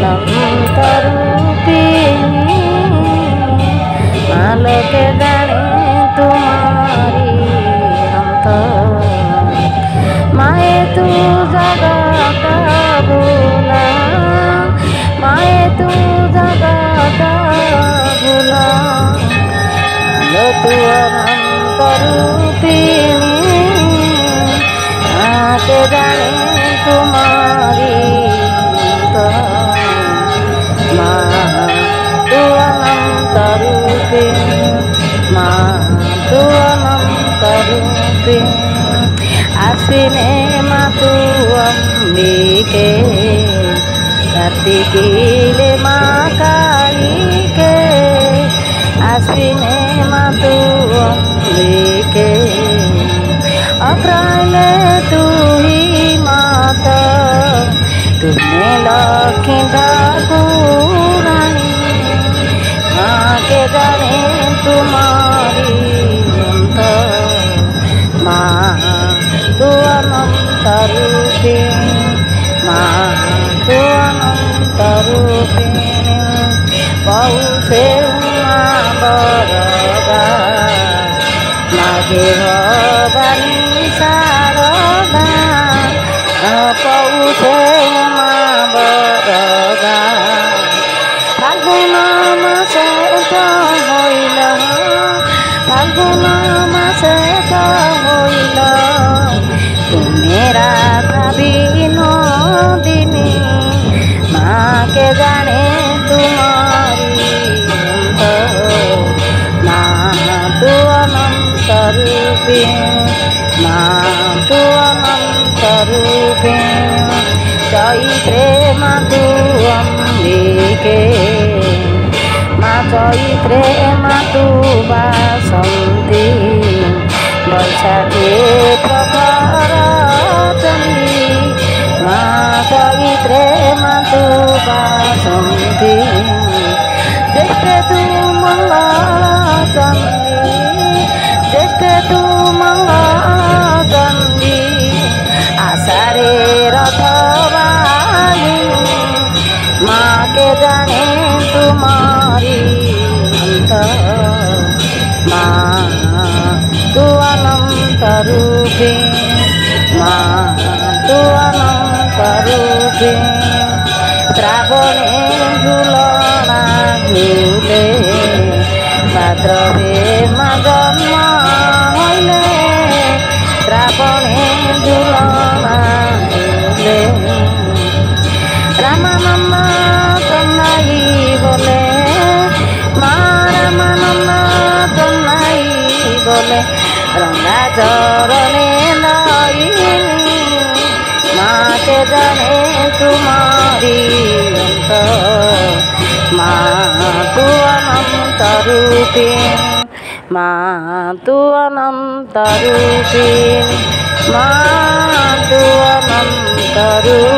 अनंत रूपिणी मालोके जाने तुम्हारी अंत माए तू जगत भूला माए तू जगत भूला मालो तू अनंत रूपिणी आके जाने तुम्हारी माँ तू अनंत रूपिणी माँ तू अनंत रूपिणी आश्विने माँ तू अंबिके कार्तिकीले माँ कालिके आश्विने माँ तू अंबिके अग्रहायणे तू ही माता तुमने लक्ष्मी ठाकुरानी माँ के जाने तुम्हारी अंत माँ तू अनंत रूपिणी माँ तू अनंत रूपिणी पौषे उमा बरदा माघे भवानी शारदा पौषे उमा बरदा फाल्गुन मासे हईल फाल्गुन मासे हईल मेरा विनोदिनी माँ के जाने तुम्हारी माँ तू अनंत रूपिणी माँ तू अनंत रूपिणी चैत्रे माँ तू अंबिके माँ चैत्रे माँ तू बासंती बैशाखे प्रखर चंडी माँ चैत्रे माँ तू बासंती ज्येष्ठे तू मंगल चंडी ज्येष्ठे तू मंगल चंडी आषाढ़े रथवाहिनी माँ के जाने तुम्हारी अंत माँ तू अनंत रूपिणी माँ तू अनंत रूपिणी श्रावणे झूलना झूले भाद्रवे माँ जन्म हईले श्रावणे झूलना झूले रामानंद चन्नाई बोले माँ रामानंद चन्नाई बोले रंगा चरणे नयनी माँ के जाने तुम्हारी अंत माँ तू अनंत रूपिणी माँ तू अनंत रूपिणी माँ तू अनंत रूपिणी।